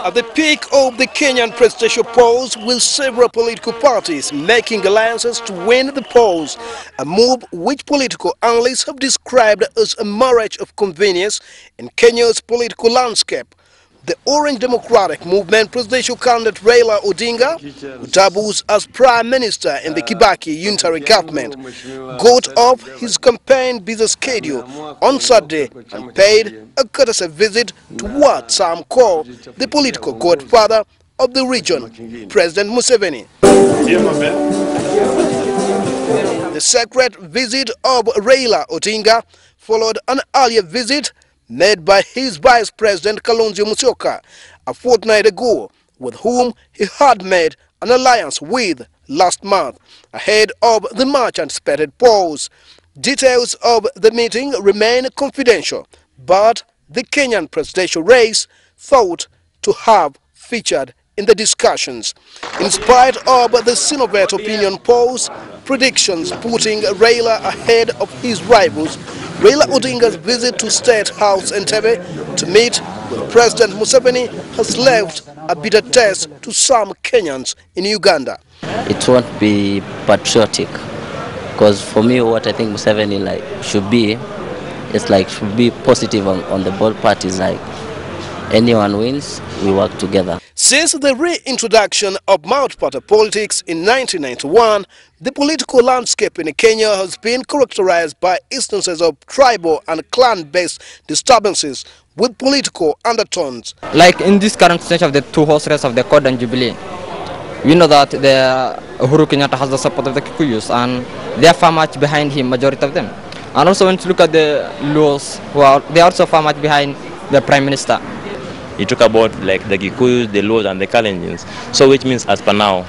At the peak of the Kenyan presidential polls, with several political parties making alliances to win the polls, a move which political analysts have described as a marriage of convenience in Kenya's political landscape. The Orange Democratic Movement presidential candidate Raila Odinga, who doubles as Prime Minister in the Kibaki unitary government, got off his campaign busy schedule on Saturday and paid a courtesy visit to what some call the political godfather of the region, President Museveni. The secret visit of Raila Odinga followed an earlier visit made by his Vice President Kalonzo Musyoka a fortnight ago, with whom he had made an alliance with last month, ahead of the much anticipated polls. Details of the meeting remain confidential, but the Kenyan presidential race thought to have featured in the discussions. In spite of the Sinovet opinion polls predictions putting Raila ahead of his rivals, Raila Odinga's visit to State House Entebbe to meet with President Museveni has left a bitter taste to some Kenyans in Uganda. It won't be patriotic, because for me what I think Museveni should be, should be positive on the both parties, anyone wins, we work together. Since the reintroduction of multi-party politics in 1991, the political landscape in Kenya has been characterized by instances of tribal and clan-based disturbances with political undertones. Like in this current stage of the two horse race of the Code and Jubilee, we know that the Uhuru Kenyatta has the support of the Kikuyus, and they are far much behind him, majority of them. And also when you look at the Luos, they are also far much behind the Prime Minister. You talk about the Kikuyus, the Luos and the Kenyans. So which means as per now,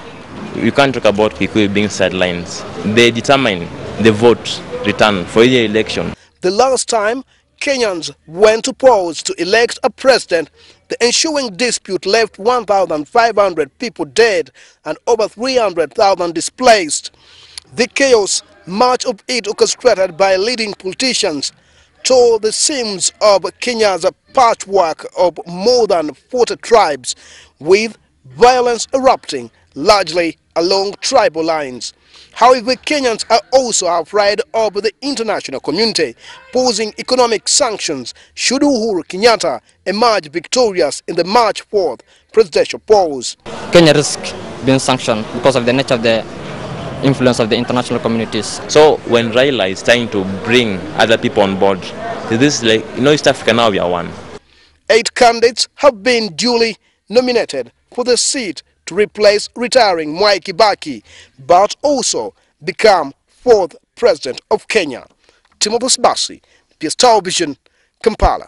you can't talk about Kikuyu being sidelines. They determine the vote return for the election. The last time Kenyans went to polls to elect a president, the ensuing dispute left 1,500 people dead and over 300,000 displaced. The chaos, much of it orchestrated by leading politicians, tore the seams of Kenya's patchwork of more than 40 tribes, with violence erupting largely along tribal lines. However, Kenyans are also afraid of the international community posing economic sanctions should Uhuru Kenyatta emerge victorious in the March 4th presidential polls. Kenya risks being sanctioned because of the nature of the influence of the international communities. So when Raila is trying to bring other people on board, this is East Africa now we are one. 8 candidates have been duly nominated for the seat to replace retiring Mwai Kibaki, but also become 4th president of Kenya. Sibasi, PS Television, Kampala.